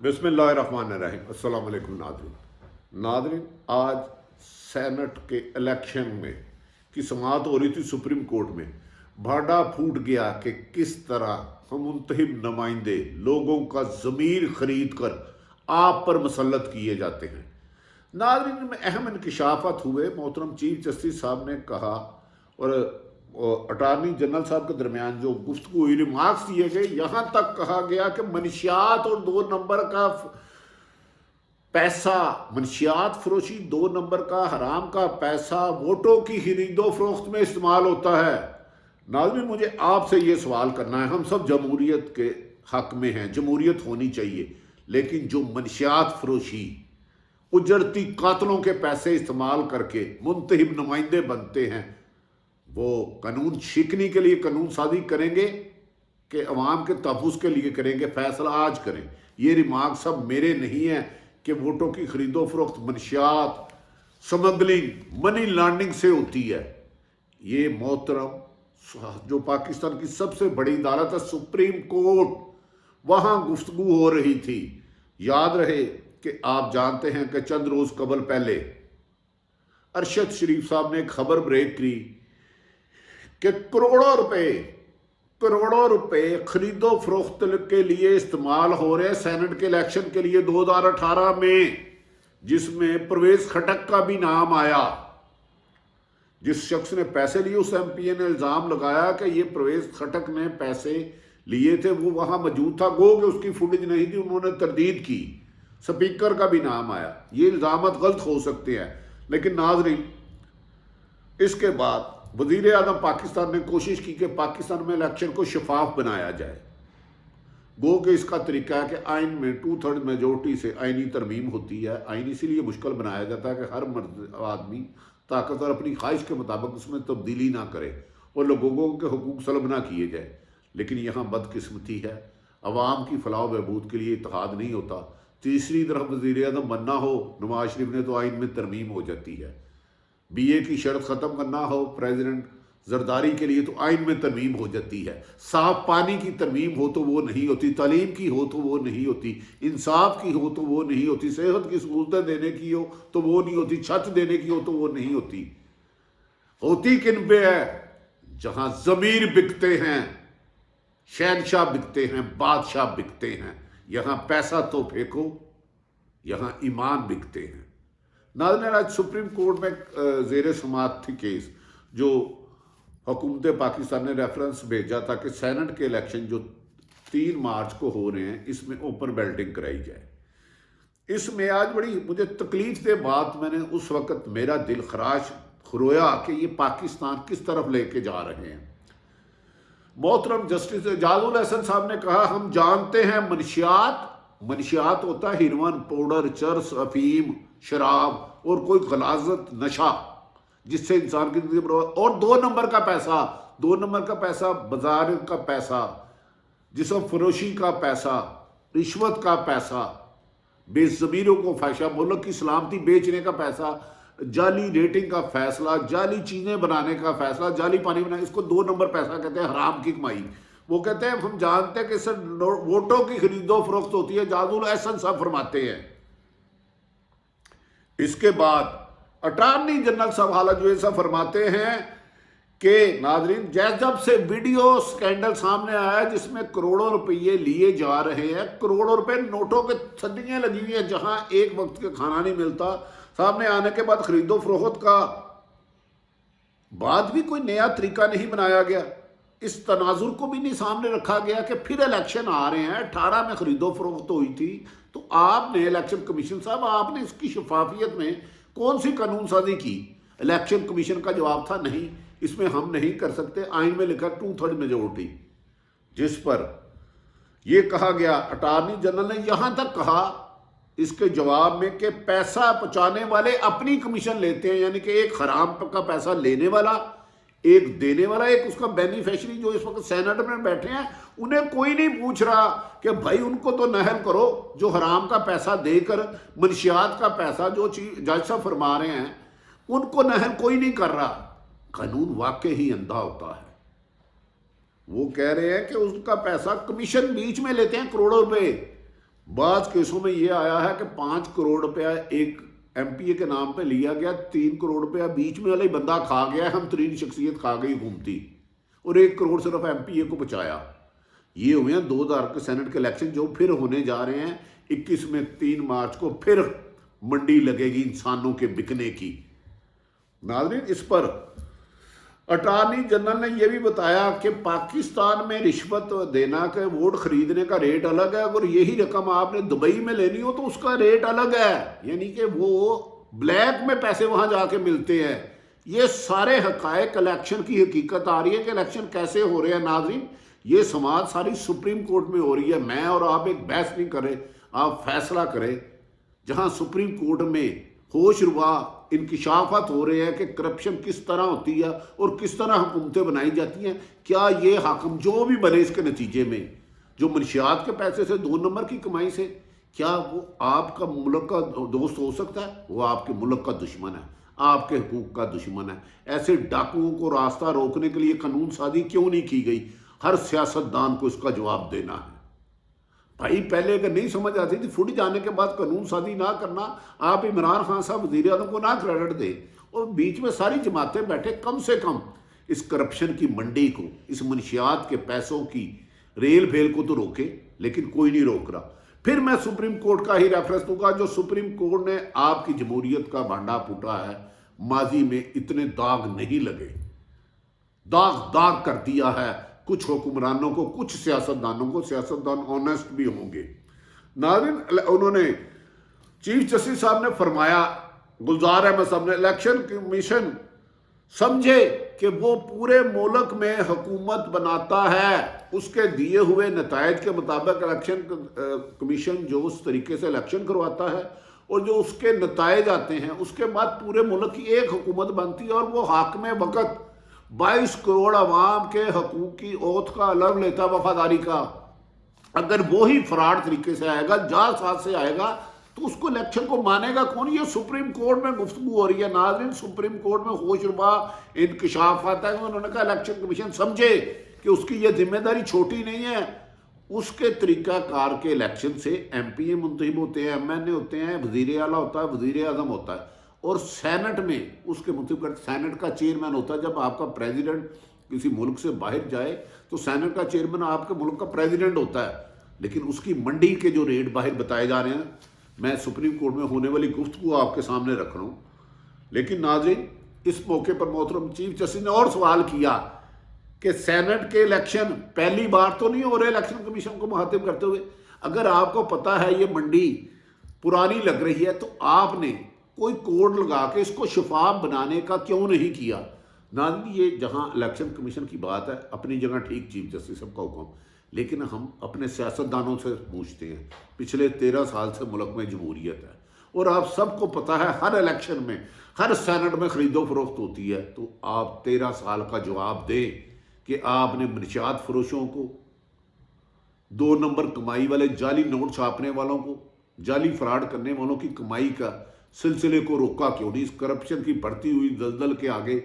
बिस्मिल्लाहिर्रहमानिर्रहीम। अस्सलाम वालेकुम नादरीन, आज सेनेट के इलेक्शन में की समाअत हो रही थी सुप्रीम कोर्ट में। भाड़ा फूट गया कि किस तरह हम मुंतखब नुमाइंदे लोगों का ज़मीर खरीद कर आप पर मुसल्लत किए जाते हैं। नादरीन में अहम इंकशाफात हुए। मोहतरम चीफ जस्टिस साहब ने कहा और अटारनी जनरल साहब के दरमियान जो गुफ्तगू हुई, रिमार्क्स दिए गए, यहाँ तक कहा गया कि मनशियात और 2 नंबर का पैसा, मनशियात फरोशी 2 नंबर का हराम का पैसा वोटों की खरीदो फरोख्त में इस्तेमाल होता है। नाज़रीन, मुझे आपसे ये सवाल करना है, हम सब जमहूरियत के हक में हैं, जमहूरियत होनी चाहिए, लेकिन जो मनशियात फरोशी उजरती कातलों के पैसे इस्तेमाल करके मुंतखब नुमाइंदे बनते हैं, वो कानून शिकनी के लिए कानून साजी करेंगे कि अवाम के तहफ़्फ़ुज़ के लिए करेंगे? फैसला आज करें। ये रिमार्क सब मेरे नहीं हैं कि वोटों की खरीदो फरोख्त मनशियात, स्मगलिंग, मनी लॉन्ड्रिंग से होती है। ये मोहतरम जो पाकिस्तान की सबसे बड़ी अदालत है सुप्रीम कोर्ट, वहाँ गुफ्तगू हो रही थी। याद रहे कि आप जानते हैं कि चंद रोज़ कबल पहले अरशद शरीफ साहब ने खबर ब्रेक की कि करोड़ों रुपए खरीदो फरोख्त के लिए इस्तेमाल हो रहे हैं सेनेट के इलेक्शन के लिए 2018 में, जिसमें परवेज खटक का भी नाम आया। जिस शख्स ने पैसे लिए उस एमपीए ने इल्ज़ाम लगाया कि ये परवेज खटक ने पैसे लिए थे, वो वहाँ मौजूद था, गो कि उसकी फुटेज नहीं थी, उन्होंने तरदीद की। स्पीकर का भी नाम आया। ये इल्ज़ाम गलत हो सकते हैं, लेकिन नाज़रीन, इसके बाद वज़ीर आज़म पाकिस्तान ने कोशिश की कि पाकिस्तान में इलेक्शन को शफाफ बनाया जाए। गो कि इसका तरीका है कि आइन में 2/3 मेजोरिटी से आइनी तरमीम होती है। आइन इसीलिए मुश्किल बनाया जाता है कि हर मर्द आदमी ताकतवर अपनी ख्वाहिश के मुताबिक उसमें तब्दीली ना करे और लोगों के हुकूक सलब ना किए जाए। लेकिन यहाँ बदकिस्मती है, अवाम की फलाह बहबूद के लिए इत्तेहाद नहीं होता। तीसरी तरफ वज़ीर आज़म बनना हो नवाज शरीफ ने तो आइन में तरमीम हो जाती है। बीए की शर्त ख़त्म करना हो प्रेसिडेंट जरदारी के लिए तो आइन में तरमीम हो जाती है। साफ पानी की तरमीम हो तो वो नहीं होती, तालीम की हो तो वो नहीं होती, इंसाफ की हो तो वो नहीं होती, सेहत की सहूलतें देने की हो तो वो नहीं होती, छत देने की हो तो वो नहीं होती। होती किन पे है? जहां ज़मीर बिकते हैं, शहनशाह बिकते हैं, बादशाह बिकते हैं। यहाँ पैसा तो फेंको, यहाँ ईमान बिकते हैं। नाज़रीन, आज सुप्रीम कोर्ट में ज़ेर समाअत थी केस, जो हुकूमत पाकिस्तान ने रेफरेंस भेजा था कि सेनेट के इलेक्शन जो 3 मार्च को हो रहे हैं, इसमें ओपन बैलेटिंग कराई जाए। इसमें आज बड़ी मुझे तकलीफ दे बात, मैंने उस वक़्त मेरा दिल खराश खरोया कि ये पाकिस्तान किस तरफ लेके जा रहे हैं। मोहतरम जस्टिस एजाजुल हसन साहब ने कहा, हम जानते हैं मनशियात होता है हिरवन, पाउडर, चरस, अफीम, शराब और कोई गलाजत नशा जिससे इंसान की जिंदगी बर्बाद। और 2 नंबर का पैसा, 2 नंबर का पैसा, बाजार का पैसा, जिस्म फरोशी का पैसा, रिश्वत का पैसा, बेज़मीरों को फैशा, मुल्क की सलामती बेचने का पैसा, जाली रेटिंग का फैसला, जाली चीज़ें बनाने का फैसला, जाली पानी बनाने, इसको 2 नंबर पैसा कहते हैं, हराम की कमाई। वो कहते हैं हम जानते हैं कि सर वोटों की खरीदो फरोख्त होती है, एजाजुल हसन साहब फरमाते हैं। इसके बाद अटारनी जनरल साहब हालत जो ऐसा फरमाते हैं कि नाजरीन, जब से वीडियो स्कैंडल सामने आया जिसमें करोड़ों रुपये लिए जा रहे हैं, करोड़ों रुपए नोटों के थड्डियां लगी हुई हैं, जहां एक वक्त का खाना नहीं मिलता, सामने आने के बाद खरीदो फरोख्त का बाद भी कोई नया तरीका नहीं बनाया गया। इस तनाजुर को भी नहीं सामने रखा गया कि फिर इलेक्शन आ रहे हैं, 18 में खरीदो फरोख्त हुई थी, तो आपने इलेक्शन कमीशन साहब, आपने इसकी शफाफियत में कौन सी कानून साजी की? इलेक्शन कमीशन का जवाब था नहीं, इसमें हम नहीं कर सकते, आइन में लिखा 2/3 मेजोरिटी। जिस पर यह कहा गया, अटारनी जनरल ने यहां तक कहा इसके जवाब में कि पैसा पहुंचाने वाले अपनी कमीशन लेते हैं, यानी कि एक हराम का पैसा लेने वाला, एक देने वाला, एक उसका बेनिफिशियरी जो इस वक्त सेनेट में बैठे हैं, उन्हें कोई नहीं पूछ रहा कि भाई उनको तो नहल करो जो हराम का पैसा देकर मनशियात का पैसा जो जज साहब फरमा रहे हैं, उनको नहल कोई नहीं कर रहा। कानून वाकई ही अंधा होता है। वो कह रहे हैं कि उसका पैसा कमीशन बीच में लेते हैं, करोड़ों रुपए, بعض केसों में ये आया है कि 5 करोड़ रुपया एक MPA के नाम पे लिया गया, 3 करोड़ रुपया बीच में वाला ही बंदा खा गया, हम तरीन शख्सियत खा गई हुकूमती, और 1 करोड़ सिर्फ MPA को बचाया। ये हुए हैं 2000 के सेनेट के इलेक्शन जो फिर होने जा रहे हैं 21 में। 3 मार्च को फिर मंडी लगेगी इंसानों के बिकने की। नाज़रीन, इस पर अटॉर्नी जनरल ने यह भी बताया कि पाकिस्तान में रिश्वत देना के वोट खरीदने का रेट अलग है, अगर यही रकम आपने दुबई में लेनी हो तो उसका रेट अलग है, यानी कि वो ब्लैक में पैसे वहां जाके मिलते हैं। ये सारे हकायक इलेक्शन की हकीकत आ रही है कि इलेक्शन कैसे हो रहे हैं। नाज़रीन, ये समाज सारी सुप्रीम कोर्ट में हो रही है। मैं और आप एक बहस नहीं करें, आप फैसला करें। जहां सुप्रीम कोर्ट में होश रुबा इंकिशाफात हो रहे हैं कि करप्शन किस तरह होती है और किस तरह हुकूमतें बनाई जाती हैं। क्या ये हाकम जो भी बने इसके नतीजे में, जो मनशियात के पैसे से 2 नंबर की कमाई से, क्या वो आपका मुल्क का दोस्त हो सकता है? वो आपके मुल्क का दुश्मन है, आपके हुकूक का दुश्मन है। ऐसे डाकुओं को रास्ता रोकने के लिए कानून साजी क्यों नहीं की गई? हर सियासतदान को इसका जवाब देना है। भाई, पहले अगर नहीं समझ आती थी, फुट जाने के बाद कानून साजी ना करना। आप इमरान खान साहब वज़ीर आज़म को ना क्रेडिट दे, और बीच में सारी जमातें बैठे, कम से कम इस करप्शन की मंडी को, इस मनशियात के पैसों की रेल भेल को तो रोके, लेकिन कोई नहीं रोक रहा। फिर मैं सुप्रीम कोर्ट का ही रेफरेंस दूंगा, जो सुप्रीम कोर्ट ने आपकी जमहूरियत का भांडा फूटा है। माजी में इतने दाग नहीं लगे, दाग कर दिया है कुछ हुक्मरानों को, कुछ सियासतदानों को। सियासतदान ऑनेस्ट भी होंगे। नाज़रीन, उन्होंने चीफ जस्टिस साहब ने फरमाया, गुलजार अहमद साहब ने, इलेक्शन कमीशन समझे कि वो पूरे मुल्क में हुकूमत बनाता है, उसके दिए हुए नतायज के मुताबिक इलेक्शन कमीशन जो उस तरीके से इलेक्शन करवाता है और जो उसके नतायज आते हैं, उसके बाद पूरे मुल्क की एक हुकूमत बनती है, और वो हाकिम वक्त 22 करोड़ अवाम के हकूक की ओथ का अलग लेता, वफादारी का। अगर वो ही फ्रॉड तरीके से आएगा, जालसाज से आएगा, तो उसको इलेक्शन को मानेगा कौन? ये सुप्रीम कोर्ट में गुफ्तगू हो रही है। नाज़रीन, सुप्रीम कोर्ट में होशरुबा इंकशाफ आता है। उन्होंने कहा इलेक्शन कमीशन समझे कि उसकी ये जिम्मेदारी छोटी नहीं है। उसके तरीक़ाकार के इलेक्शन से MPA मुंतखब होते हैं, MNA होते हैं, वज़ीर आला होता है, वज़ीर आज़म होता है, और सेनेट में उसके मुंतखब सेनेट का चेयरमैन होता है। जब आपका प्रेसिडेंट किसी मुल्क से बाहर जाए तो सेनेट का चेयरमैन आपके मुल्क का प्रेसिडेंट होता है। लेकिन उसकी मंडी के जो रेट बाहर बताए जा रहे हैं, मैं सुप्रीम कोर्ट में होने वाली गुफ्तगू आपके सामने रख रहा हूँ। लेकिन नाज़रीन, इस मौके पर मोहतरम चीफ जस्टिस ने और सवाल किया कि सेनेट के इलेक्शन पहली बार तो नहीं हो रहे इलेक्शन कमीशन को मुखातिब करते हुए। अगर आपको पता है ये मंडी पुरानी लग रही है, तो आपने कोई कोड लगा के इसको शफाफ बनाने का क्यों नहीं किया? नाज़रीन, ये जहां इलेक्शन कमीशन की बात है, अपनी जगह ठीक, चीफ जस्टिस साहब का हुक्म, लेकिन हम अपने सियासतदानों से पूछते हैं। पिछले 13 साल से मुल्क में जमहूरियत है, और आप सबको पता है हर इलेक्शन में, हर सेनेट में खरीदो फरोख्त होती है। तो आप 13 साल का जवाब दें कि आपने मनशियात फरोशों को, 2 नंबर कमाई वाले जाली नोट छापने वालों को, जाली फ्रॉड करने वालों की कमाई का सिलसिले को रोका क्यों नहीं? इस करप्शन की बढ़ती हुई दलदल के आगे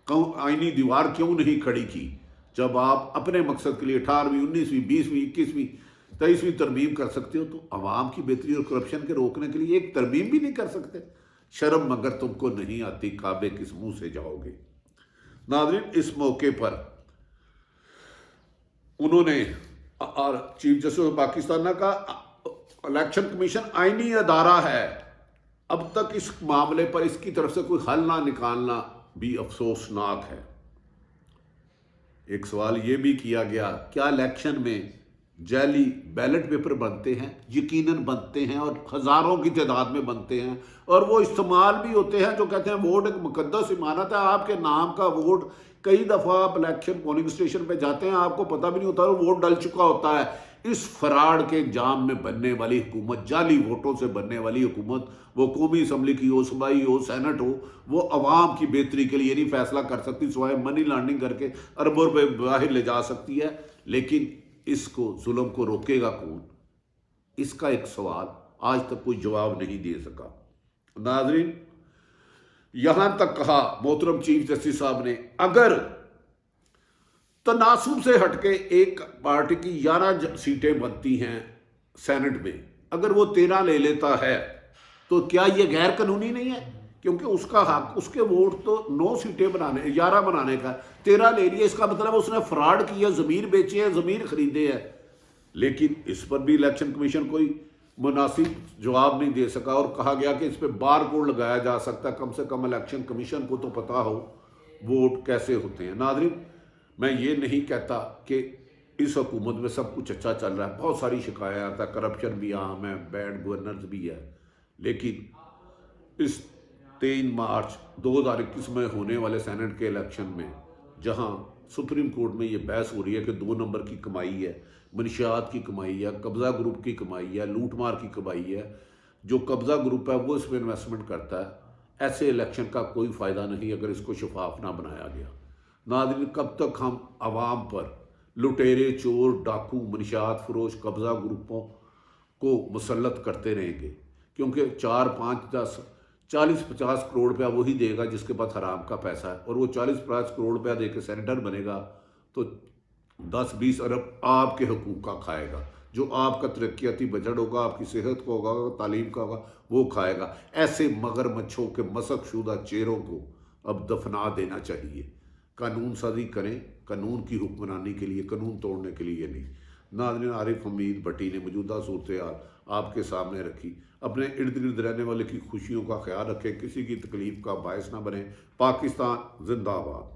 आईनी दीवार क्यों नहीं खड़ी की? जब आप अपने मकसद के लिए 18वीं, 19वीं, 20वीं, 21वीं, 23वीं तरमीम कर सकते हो, तो अवाम की बेहतरी और करप्शन के रोकने के लिए एक तरमीम भी नहीं कर सकते। शर्म मगर तुमको नहीं आती, काबे किस मुंह से जाओगे? नाज़रीन, इस मौके पर उन्होंने चीफ जस्टिस पाकिस्तान ने कहा इलेक्शन कमीशन आईनी अदारा है, अब तक इस मामले पर इसकी तरफ से कोई हल ना निकालना भी अफसोसनाक है। एक सवाल ये भी किया गया, क्या इलेक्शन में जाली बैलेट पेपर बनते हैं? यकीनन बनते हैं, और हज़ारों की तादाद में बनते हैं, और वो इस्तेमाल भी होते हैं। जो कहते हैं वोट एक मुकद्दस इमानत है, आपके नाम का वोट, कई दफ़ा आप इलेक्शन पोलिंग स्टेशन पे जाते हैं, आपको पता भी नहीं होता, वोट डल चुका होता है। इस फराड के जाम में बनने वाली हुकूमत, जाली वोटों से बनने वाली हुकूमत, वो कौमी असम्बली की हो, सूबाई हो, सेनेट हो, वो अवाम की बेहतरी के लिए नहीं फैसला कर सकती, सिवाय मनी लॉन्ड्रिंग करके अरबों रुपए बाहर ले जा सकती है। लेकिन इसको, जुल्म को रोकेगा कौन? इसका एक सवाल आज तक कोई जवाब नहीं दे सका। नाज़रीन, यहां तक कहा मोहतरम चीफ जस्टिस साहब ने, अगर तनासुब से हटके एक पार्टी की 11 सीटें बनती हैं सेनेट में, اگر وہ 13 لے لیتا ہے تو کیا یہ غیر قانونی نہیں ہے؟ کیونکہ اس کا حق، اس کے ووٹ تو 9 سیٹیں بنانے، 11 بنانے کا، 13 لے لیے، اس کا مطلب اس نے فراڈ کیا، ضمیر بیچے ہیں، ضمیر خریدے ہیں۔ لیکن اس پر بھی الیکشن کمیشن کوئی مناسب جواب نہیں دے سکا، اور کہا گیا کہ اس پہ بار کوڈ لگایا جا سکتا ہے، کم سے کم الیکشن کمیشن کو تو پتا ہو ووٹ کیسے ہوتے ہیں۔ ناظرین، میں یہ نہیں کہتا کہ اس حکومت میں سب کچھ اچھا چل رہا ہے، بہت ساری شکایات ہے، کرپشن بھی عام ہے، بیڈ گورننس بھی ہے، لیکن اس 3 مارچ 2021 میں ہونے والے سینٹ کے الیکشن میں جہاں سپریم کورٹ میں یہ بحث ہو رہی ہے کہ 2 نمبر کی کمائی ہے، منشیات کی کمائی ہے، قبضہ گروپ کی کمائی ہے، لوٹ مار کی کمائی ہے، جو قبضہ گروپ ہے وہ اس میں انویسٹمنٹ کرتا ہے، ایسے الیکشن کا کوئی فائدہ نہیں اگر اس کو شفاف نہ بنایا گیا۔ ناظرین، کب تک ہم عوام پر لٹیرے، چور، ڈاکو، منشیات فروش، قبضہ گروپوں کو مسلط کرتے رہیں گے؟ کیونکہ 4، 5، 10، 40، 50 کروڑ روپیہ وہی دے گا جس کے پاس حرام کا پیسہ ہے، اور وہ 40، 50 کروڑ روپیہ دے کے سینیٹر بنے گا تو 10، 20 ارب آپ کے حقوق کا کھائے گا، جو آپ کا ترقیاتی بجٹ ہوگا، آپ کی صحت کو ہوگا، تعلیم کا ہوگا، وہ کھائے گا۔ ایسے مگر مچھوں کے مسخ شدہ چہروں کو اب دفنا دینا چاہیے۔ قانون سازی کریں قانون کی حکمرانی کے لیے، قانون توڑنے کے لیے نہیں۔ ناظرین، عارف حمید بھٹی نے موجودہ صورتحال آپ کے سامنے رکھی۔ اپنے ارد گرد رہنے والے کی خوشیوں کا خیال رکھیں، کسی کی تکلیف کا باعث نہ بنیں۔ پاکستان زندہ باد۔